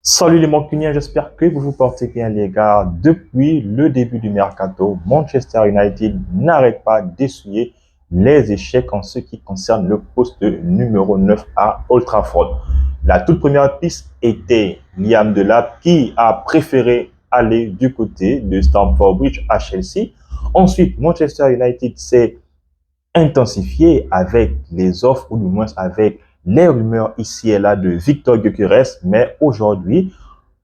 Salut les Mancuniens, j'espère que vous vous portez bien les gars. Depuis le début du mercato, Manchester United n'arrête pas d'essuyer les échecs en ce qui concerne le poste numéro 9 à Old Trafford. La toute première piste était Liam Delap qui a préféré aller du côté de Stamford Bridge à Chelsea. Ensuite, Manchester United s'est intensifié avec les offres ou du moins avec les rumeurs ici et là de Victor Gyökeres, mais aujourd'hui,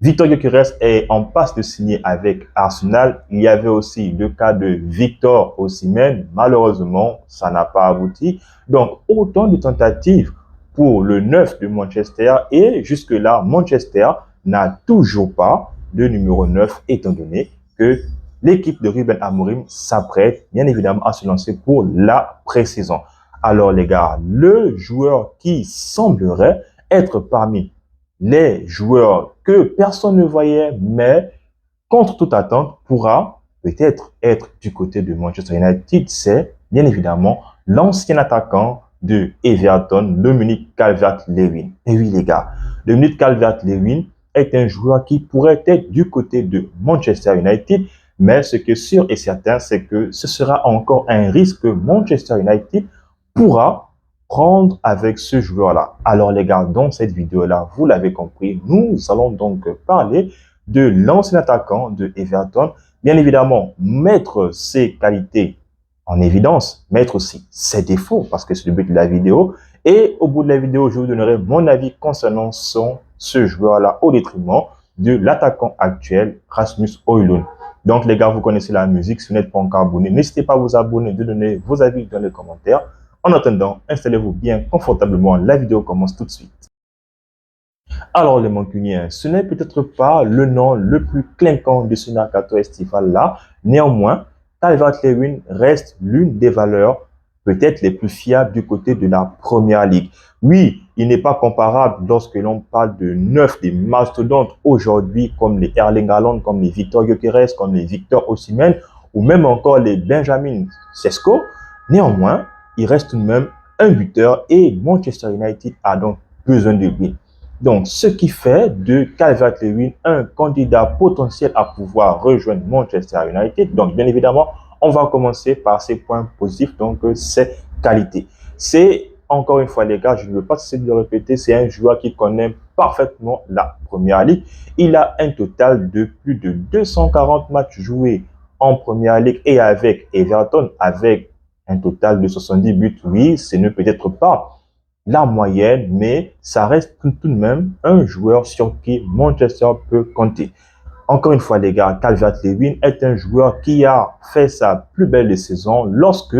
Victor Gyökeres est en passe de signer avec Arsenal. Il y avait aussi le cas de Victor Osimhen. Malheureusement, ça n'a pas abouti. Donc, autant de tentatives pour le 9 de Manchester et jusque-là, Manchester n'a toujours pas de numéro 9 étant donné que l'équipe de Ruben Amorim s'apprête bien évidemment à se lancer pour la pré-saison. Alors les gars, le joueur qui semblerait être parmi les joueurs que personne ne voyait, mais contre toute attente, pourra peut-être être du côté de Manchester United, c'est bien évidemment l'ancien attaquant de Everton, Dominic Calvert-Lewin. Et oui les gars, Dominic Calvert-Lewin est un joueur qui pourrait être du côté de Manchester United, mais ce qui est sûr et certain, c'est que ce sera encore un risque que Manchester United pourra prendre avec ce joueur-là. Alors les gars, dans cette vidéo-là, vous l'avez compris, nous allons donc parler de l'ancien attaquant de Everton. Bien évidemment, mettre ses qualités en évidence, mettre aussi ses défauts, parce que c'est le but de la vidéo. Et au bout de la vidéo, je vous donnerai mon avis concernant ce joueur-là au détriment de l'attaquant actuel, Rasmus Højlund. Donc les gars, vous connaissez la musique. Si vous n'êtes pas encore abonné, n'hésitez pas à vous abonner, de donner vos avis dans les commentaires. En attendant, installez-vous bien confortablement. La vidéo commence tout de suite. Alors les Mancuniens, ce n'est peut-être pas le nom le plus clinquant de ce mercato estival-là. Néanmoins, Calvert-Lewin reste l'une des valeurs peut-être les plus fiables du côté de la Première Ligue. Oui, il n'est pas comparable lorsque l'on parle de 9 des mastodontes aujourd'hui comme les Erling Haaland, comme les Victor Gyökeres, comme les Victor Osimhen ou même encore les Benjamin Sesko. Néanmoins, il reste tout de même un buteur et Manchester United a donc besoin de lui. Donc, ce qui fait de Calvert-Lewin un candidat potentiel à pouvoir rejoindre Manchester United. Donc, bien évidemment, on va commencer par ses points positifs, donc ses qualités. C'est, encore une fois les gars, je ne veux pas cesser de le répéter, c'est un joueur qui connaît parfaitement la Première Ligue. Il a un total de plus de 240 matchs joués en Première Ligue et avec Everton, avec un total de 70 buts. Oui, ce n'est peut-être pas la moyenne, mais ça reste tout de même un joueur sur qui Manchester peut compter. Encore une fois, les gars, Calvert-Lewin est un joueur qui a fait sa plus belle saison lorsque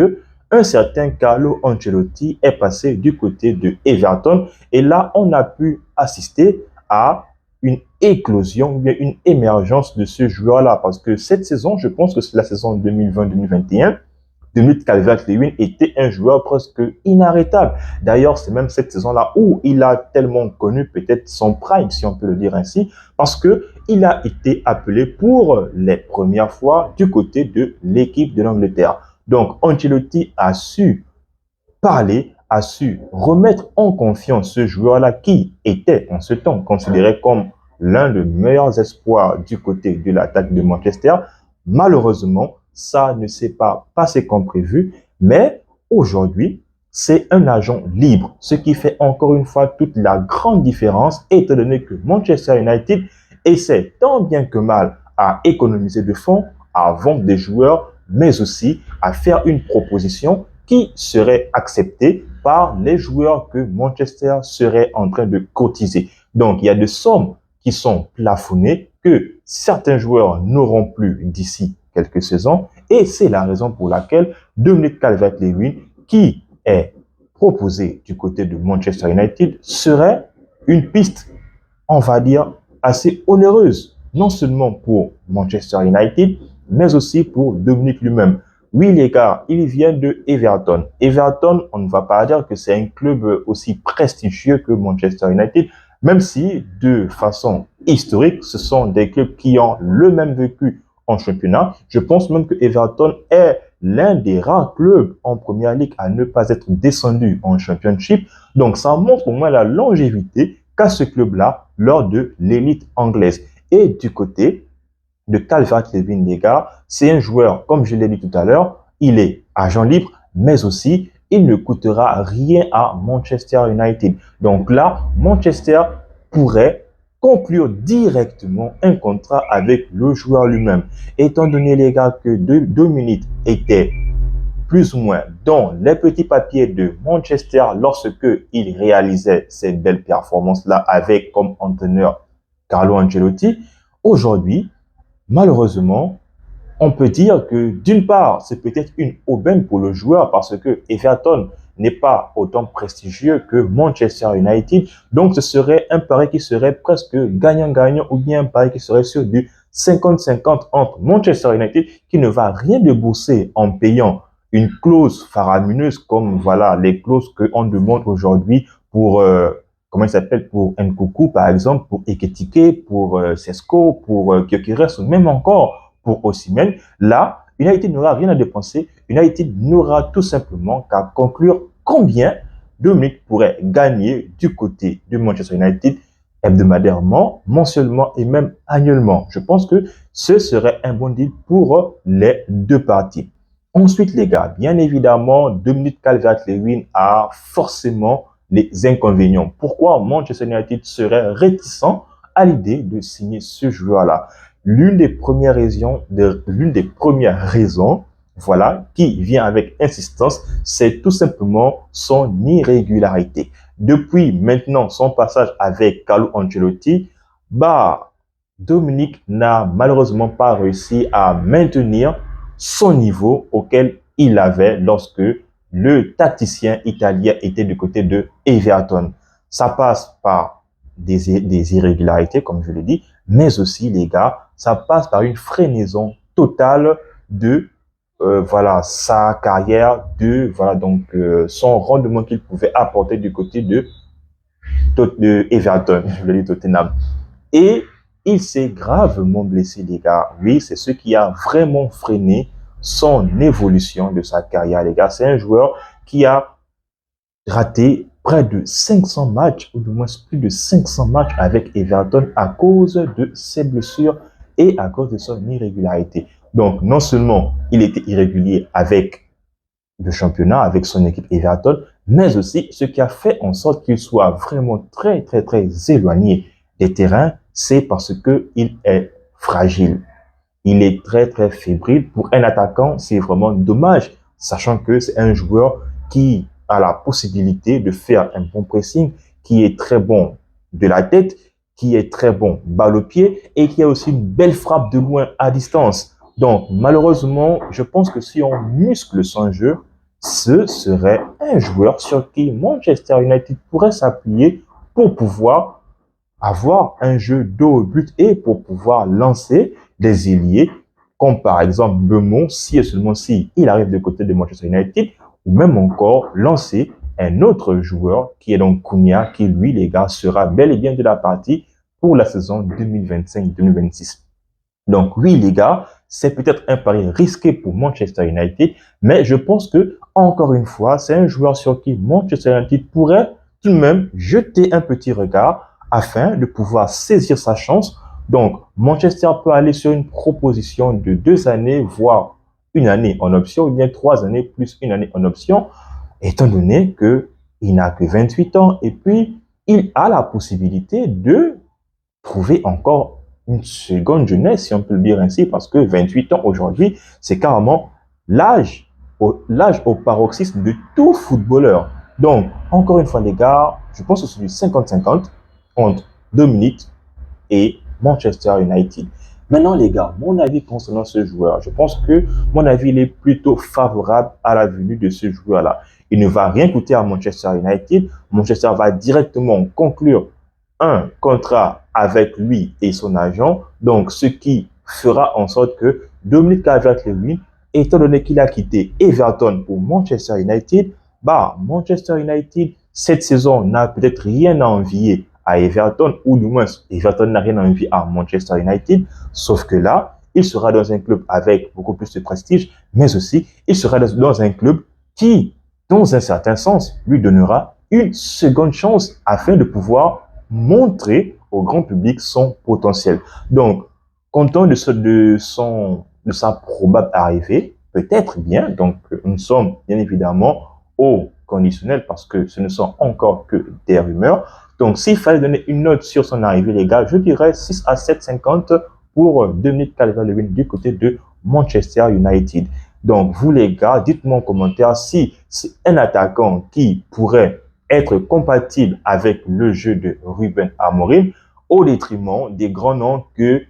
un certain Carlo Ancelotti est passé du côté de Everton. Et là, on a pu assister à une éclosion, bien une émergence de ce joueur-là. Parce que cette saison, je pense que c'est la saison 2020-2021, Dominic Calvert-Lewin était un joueur presque inarrêtable. D'ailleurs, c'est même cette saison-là où il a tellement connu peut-être son prime, si on peut le dire ainsi, parce que il a été appelé pour les premières fois du côté de l'équipe de l'Angleterre. Donc, Ancelotti a su parler, a su remettre en confiance ce joueur-là qui était en ce temps considéré comme l'un des meilleurs espoirs du côté de l'attaque de Manchester. Malheureusement, ça ne s'est pas passé comme prévu, mais aujourd'hui, c'est un agent libre, ce qui fait encore une fois toute la grande différence, étant donné que Manchester United essaie tant bien que mal à économiser de fonds, à vendre des joueurs, mais aussi à faire une proposition qui serait acceptée par les joueurs que Manchester serait en train de cotiser. Donc, il y a des sommes qui sont plafonnées que certains joueurs n'auront plus d'ici quelques saisons. Et c'est la raison pour laquelle Dominic Calvert-Lewin, qui est proposé du côté de Manchester United, serait une piste, on va dire, assez onéreuse. Non seulement pour Manchester United, mais aussi pour Dominic lui-même. Oui, les gars, il vient de Everton. Everton, on ne va pas dire que c'est un club aussi prestigieux que Manchester United, même si, de façon historique, ce sont des clubs qui ont le même vécu en championnat. Je pense même que Everton est l'un des rares clubs en Première Ligue à ne pas être descendu en Championship. Donc, ça montre au moins la longévité qu'à ce club-là lors de l'élite anglaise. Et du côté de Calvert-Lewin, les gars, c'est un joueur, comme je l'ai dit tout à l'heure, il est agent libre, mais aussi il ne coûtera rien à Manchester United. Donc là, Manchester pourrait conclure directement un contrat avec le joueur lui-même. Étant donné, les gars, que Dominic était plus ou moins dans les petits papiers de Manchester lorsque il réalisait ces belles performances-là avec comme entraîneur Carlo Ancelotti, aujourd'hui, malheureusement, on peut dire que d'une part, c'est peut-être une aubaine pour le joueur parce que Everton n'est pas autant prestigieux que Manchester United. Donc, ce serait un pari qui serait presque gagnant-gagnant ou bien un pari qui serait sur du 50-50 entre Manchester United qui ne va rien débourser en payant une clause faramineuse comme voilà les clauses qu'on demande aujourd'hui pour comment il s'appelle, pour Nkunku par exemple, pour Ekitike, pour Sesko, pour Gyökeres ou même encore pour Osimhen. Là, United n'aura rien à dépenser. United n'aura tout simplement qu'à conclure combien Dominic pourrait gagner du côté de Manchester United hebdomadairement, mensuellement et même annuellement. Je pense que ce serait un bon deal pour les deux parties. Ensuite, les gars, bien évidemment, Dominic Calvert-Lewin a forcément les inconvénients. Pourquoi Manchester United serait réticent à l'idée de signer ce joueur-là? L'une des premières raisons, voilà, qui vient avec insistance, c'est tout simplement son irrégularité. Depuis maintenant son passage avec Carlo Ancelotti, Dominic n'a malheureusement pas réussi à maintenir son niveau auquel il avait lorsque le tacticien italien était du côté de Everton. Ça passe par des irrégularités, comme je l'ai dit, mais aussi, les gars, ça passe par une freinaison totale de voilà sa carrière, de voilà donc son rendement qu'il pouvait apporter du côté de Everton, je voulais dire Tottenham. Et il s'est gravement blessé, les gars. Oui, c'est ce qui a vraiment freiné son évolution de sa carrière, les gars. C'est un joueur qui a raté près de 500 matchs, ou du moins plus de 500 matchs avec Everton à cause de ses blessures et à cause de son irrégularité. Donc, non seulement il était irrégulier avec le championnat, avec son équipe Everton, mais aussi ce qui a fait en sorte qu'il soit vraiment très éloigné des terrains, c'est parce qu'il est fragile. Il est très fébrile. Pour un attaquant, c'est vraiment dommage, sachant que c'est un joueur qui a la possibilité de faire un bon pressing, qui est très bon de la tête, qui est très bon balle au pied et qui a aussi une belle frappe de loin à distance. Donc, malheureusement, je pense que si on muscle son jeu, ce serait un joueur sur qui Manchester United pourrait s'appuyer pour pouvoir avoir un jeu dos au but et pour pouvoir lancer des ailiers, comme par exemple Beaumont, si et seulement si il arrive de côté de Manchester United, ou même encore lancer un autre joueur qui est donc Cunha, qui lui, les gars, sera bel et bien de la partie pour la saison 2025-2026. Donc oui, les gars, c'est peut-être un pari risqué pour Manchester United, mais je pense que, encore une fois, c'est un joueur sur qui Manchester United pourrait tout de même jeter un petit regard afin de pouvoir saisir sa chance. Donc, Manchester peut aller sur une proposition de 2 années, voire une année en option, ou bien 3 années plus une année en option, étant donné qu'il n'a que 28 ans et puis il a la possibilité de trouver encore une seconde jeunesse, si on peut le dire ainsi, parce que 28 ans aujourd'hui, c'est carrément l'âge au paroxysme de tout footballeur. Donc, encore une fois, les gars, je pense que c'est du 50-50 entre Dominic et Manchester United. Maintenant, les gars, mon avis concernant ce joueur, je pense que mon avis il est plutôt favorable à la venue de ce joueur-là. Il ne va rien coûter à Manchester United. Manchester va directement conclure un contrat avec lui et son agent, donc ce qui fera en sorte que Dominic Calvert-Lewin, étant donné qu'il a quitté Everton pour Manchester United, Manchester United, cette saison, n'a peut-être rien à envier à Everton, ou du moins Everton n'a rien à envier à Manchester United, sauf que là, il sera dans un club avec beaucoup plus de prestige, mais aussi, il sera dans un club qui, dans un certain sens, lui donnera une seconde chance afin de pouvoir montrer au grand public son potentiel. Donc, content de sa probable arrivée, peut-être bien. Donc, nous sommes bien évidemment au conditionnel parce que ce ne sont encore que des rumeurs. Donc, s'il fallait donner une note sur son arrivée, les gars, je dirais 6 à 7,50 pour Dominic Calvert-Lewin du côté de Manchester United. Donc, vous les gars, dites-moi en commentaire si c'est un attaquant qui pourrait être compatible avec le jeu de Ruben Amorim au détriment des grands noms que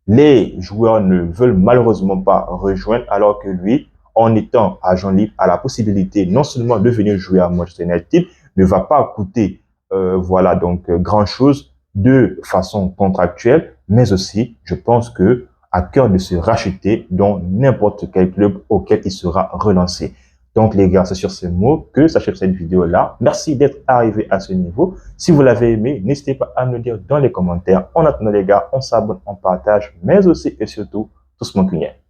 les joueurs ne veulent malheureusement pas rejoindre, alors que lui, en étant agent libre, a la possibilité non seulement de venir jouer à Manchester United, ne va pas coûter grand chose de façon contractuelle, mais aussi, je pense que à cœur de se racheter dans n'importe quel club auquel il sera relancé. Donc les gars, c'est sur ces mots que s'achève cette vidéo-là. Merci d'être arrivé à ce niveau. Si vous l'avez aimé, n'hésitez pas à me le dire dans les commentaires. En attendant les gars, on s'abonne, on partage, mais aussi et surtout, tous mon cugnet.